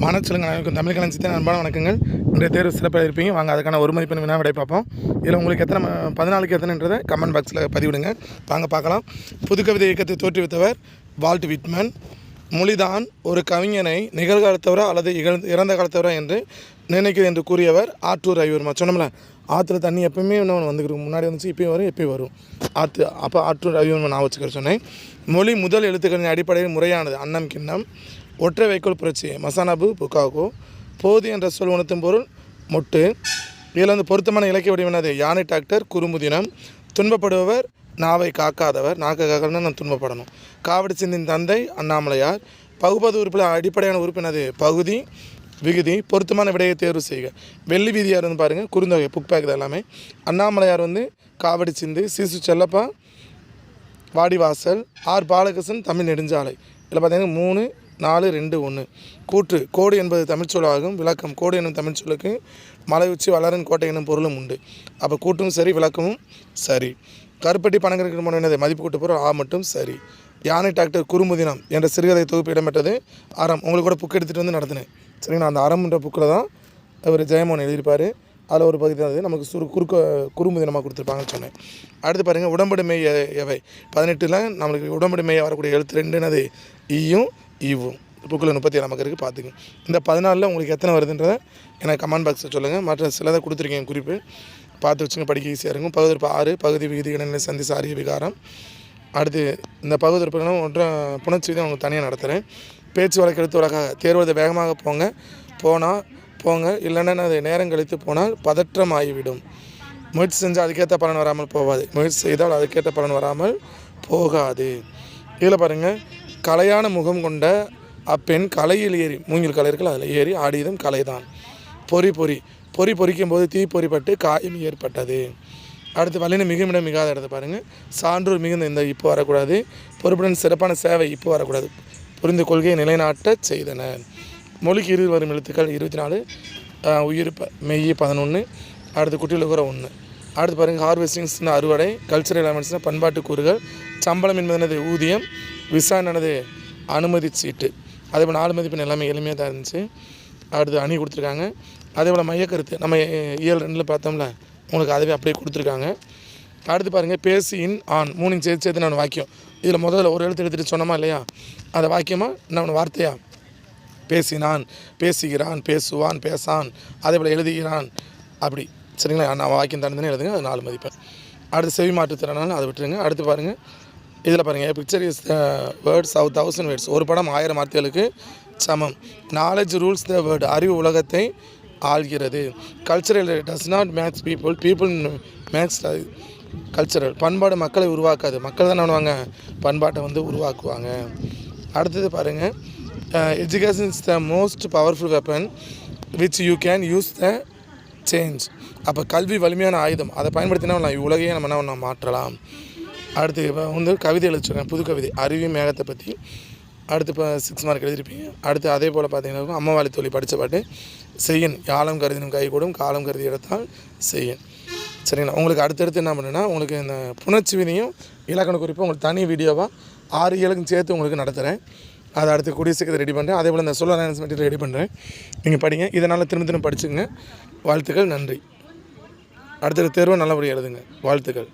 மாணவர்களுக்கு அனைவருக்கும் தமிழ் கலஞ்சித்த அன்பான வணக்கங்கள். இன்றைய தேர்வு சிறப்பாக இருப்பீங்க. வாங்க அதுக்கான ஒரு மதிப்பெண் வினா விடை பார்ப்போம். இதில் உங்களுக்கு எத்தனை 14க்கு எத்தனைன்றதை கமெண்ட் பாக்ஸில் பதிவிடுங்க. வாங்க பார்க்கலாம். புதுக்கவிதை இயக்கத்தை தோற்றுவித்தவர் வால்ட் விட்மன். மொழிதான் ஒரு கவிஞனை நிகழ்காலத்தவரா அல்லது இறந்த காலத்தவரா என்று நினைக்கிறது என்று கூறியவர் ஆற்றூர் ஐவர்மா. சொன்னோம்ல, ஆற்றுல தண்ணி எப்பவுமே இன்னொன்று வந்துருக்கு, முன்னாடி வந்துச்சு, இப்போயும் வரும், எப்பயும் வரும் ஆற்று. அப்போ ஆற்றூர் ஐவர்மா நான் வச்சுக்கிற சொன்னேன். மொழி முதல் எழுத்துக்களின் அடிப்படையில் முறையானது அன்னம் கிண்ணம். ஒற்றை வைக்கோல் புரட்சி மசானாபு புக்காகோ. போது என்ற சொல் உணர்த்தும் பொருள் மொட்டு. இதில் வந்து பொருத்தமான இலக்கிய வடிவனது யானை டாக்டர் குறும்புதினம். துன்பப்படுபவர் நாவை காக்காதவர். நாக்க காக்கணும்னா நான் துன்பப்படணும். காவடி சிந்தின் தந்தை அண்ணாமலையார். பகுபது உறுப்பில் அடிப்படையான உறுப்பினது பகுதி விகுதி. பொருத்தமான விடையை தேர்வு செய்க. வெள்ளி வீதியார் வந்து பாருங்கள், குறுந்தொகை புக் பேக் தான் எல்லாமே. அண்ணாமலையார் வந்து காவடி சிந்து. சிசு செல்லப்பா வாடிவாசல். ஆர் பாலகிருஷ்ணன் தமிழ் நெடுஞ்சாலை. இதில் பார்த்தீங்கன்னா 3, 4, 2, 1. கூற்று கோடு என்பது தமிழ்ச்சொல்லாகும். விளக்கம் கோடு என்னும் தமிழ்ச்சொல்லுக்கு மலை உச்சி வளரன் கோட்டை என்னும் பொருளும் உண்டு. அப்போ கூட்டும் சரி, விளக்கமும் சரி. கருப்பட்டி பணங்கிற்கு முன்னது மதிப்பு கூட்டு பொருள் ஆ மட்டும் சரி. யானை டாக்டர் குறும்புதினம் என்ற சிறுகதை தொகுப்பு இடம்பெற்றது அறம். உங்களுக்கு கூட புக் எடுத்துகிட்டு வந்து நடத்தினேன் சரிங்களா. அந்த அறம்ன்ற புக்கில் தான் அவர் ஜெயமோகன் எழுதியிருப்பார். அதில் ஒரு பகுதி தான் நமக்கு குறும்புதினமாக கொடுத்துருப்பாங்கன்னு சொன்னேன். அடுத்து பாருங்கள், உடம்படு மெய் எவை. 18ல் நம்மளுக்கு உடம்படு மெய்யை வரக்கூடிய எழுத்து 2 ஈயும் ஈவும். புக்கில் 37 நமக்கு இருக்குது, பார்த்துங்க. இந்த 14ல் உங்களுக்கு எத்தனை வருதுன்றதை எனக்கு கமெண்ட் பாக்ஸில் சொல்லுங்கள். மற்ற சிலதை கொடுத்துருக்கேன் குறிப்பு, பார்த்து வச்சுங்க, படிக்க ஈஸியாக இருக்கும். பகுதிருப்பு 6 பகுதி விகுதி இடைநிலை சந்தி சாரிய விகாரம். அடுத்து இந்த பகுதிருப்புகளும் ஒன்றை புணர்ச்சி தான் உங்களுக்கு தனியாக நடத்துகிறேன். பேச்சு வழக்கு எழுத்து வழக்காக தேர்வதை வேகமாக போங்க இல்லைன்னா அது நேரம் கழித்து போனால் பதற்றம் ஆகிவிடும். முயற்சி செஞ்சால் அதுக்கேற்ற பலன் வராமல் போகாது. முயற்சி செய்தால் அதுக்கேற்ற பலன் வராமல் போகாது. இதில் பாருங்கள், கலையான முகம் கொண்ட அப்பெண் கலையில் ஏறி, மூங்கில் கலை இருக்குல்ல, அதில் ஏறி ஆடியதும் கலைதான். பொறி பொறிக்கும் போது தீ பொறிப்பட்டு காயம் ஏற்பட்டது. அடுத்து வல்லின மிகுமிடம் மிகாத இடத்த பாருங்கள். சான்றோர் மிகுந்த இந்த இப்போ வரக்கூடாது. பொறுப்புடன் சிறப்பான சேவை இப்போ வரக்கூடாது. புரிந்த கொள்கையை நிலைநாட்ட செய்தனர். மொழிக்கு 20 வரும் எழுத்துக்கள் 24. உயிர் மெய் 11. அடுத்து குட்டியில் கூற 1. அடுத்து பாருங்கள், ஹார்வெஸ்டிங்ஸ்னு அறுவடை. கல்ச்சரல் எலமெண்ட்ஸ்னால் பண்பாட்டு கூறுகள். சம்பளம் என்பது ஊதியம். விசா என்னது அனுமதி சீட்டு. அதே போல் 4 மதிப்பெண் எல்லாமே எளிமையாக தான் இருந்துச்சு. அடுத்து அணி கொடுத்துருக்காங்க. அதே போல் மையக்கருத்து நம்ம இயல் 2 பார்த்தோம்ல, உங்களுக்கு அதுவே அப்படியே கொடுத்துருக்காங்க. அடுத்து பாருங்கள், பேசியின் ஆண் 3 சேர்த்து நான் வாக்கியம். இதில் முதல்ல ஒரு எழுத்து எடுத்துகிட்டு சொன்னோமா இல்லையா, அதை வாக்கியமாக நான் வார்த்தையா பேசினான், பேசுகிறான், பேசுவான், பேசான், அதே போல் எழுதுகிறான், அப்படி சரிங்களா. நான் வாக்கியம் தனித்தனே எழுதுங்க, அது 4 மதிப்பெண். அடுத்து செவி மாற்றுத்திறனால அதை விட்டுருங்க. அடுத்து பாருங்கள், இதில் பாருங்கள், picture is the words of 1000 words. ஒரு படம் 1000 வார்த்தைகளுக்கு சமம். Knowledge rules the world. அறிவு உலகத்தை ஆள்கிறது. Cultural does not match people match cultural. பண்பாடு மக்களை உருவாக்காது. மக்கள் தான் பண்ணுவாங்க, பண்பாட்டை வந்து உருவாக்குவாங்க. அடுத்தது பாருங்கள், education is the most powerful weapon which you can use the change. அப்போ கல்வி வலிமையான ஆயுதம், அதை பயன்படுத்தினா உலகையே நம்ம என்ன மாற்றலாம். அடுத்து இப்போ வந்து கவிதை எழுதிச்சிருக்கேன், புது கவிதை அருவி மேகத்தை பற்றி. அடுத்து இப்போ 6 மார்க் எழுதியிருப்பீங்க. அடுத்து அதே போல் பார்த்தீங்கன்னா அம்மவாளி தோழி படித்த பாட்டு செய்யன். யாழம் கருதினும் கைகூடும் காலம் கருதி எடுத்தால் செய்யன். சரிங்களா. உங்களுக்கு அடுத்தடுத்து என்ன பண்ணுன்னா, உங்களுக்கு இந்த புணர்ச்சி விதியும் இலக்கண குறிப்பும் உங்களுக்கு தனி வீடியோவாக 6 ஏழுக்கும் சேர்த்து உங்களுக்கு நடத்துகிறேன். அதை அடுத்து கூடிய சீக்கிரத்தை ரெடி பண்ணுறேன். அதே போல் இந்த சொல் அலைன்ஸ் மெட்டீரியல் ரெடி பண்ணுறேன், நீங்கள் படிங்க. இதனால் திரும்ப படிச்சுங்க. வாழ்த்துக்கள், நன்றி. அடுத்த தேர்வை நல்லபடியாக எழுதுங்க. வாழ்த்துக்கள்.